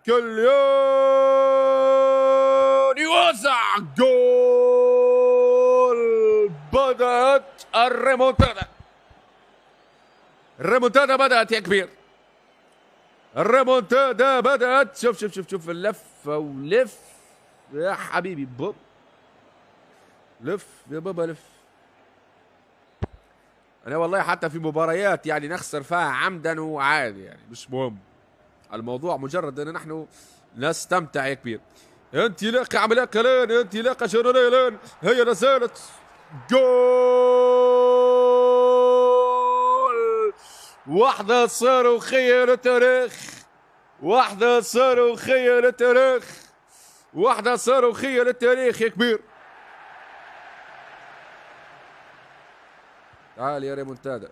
كليان يوزع جول. بدأت الريمونتادا. الريمونتادا بدأت يا كبير. الريمونتادا بدأت. شوف شوف شوف شوف اللفة ولف يا حبيبي بوب. لف يا بابا لف. انا والله حتى في مباريات يعني نخسر فيها عمدا وعادي يعني مش مهم. الموضوع مجرد ان نحن نستمتع يا كبير. انت لاقي عمليه كلين، انت لاقي شرولين، هي نزلت جول. واحدة صاروخية للتاريخ. واحدة صاروخية للتاريخ. واحدة صاروخية للتاريخ يا كبير. تعال يا ريمونتادا.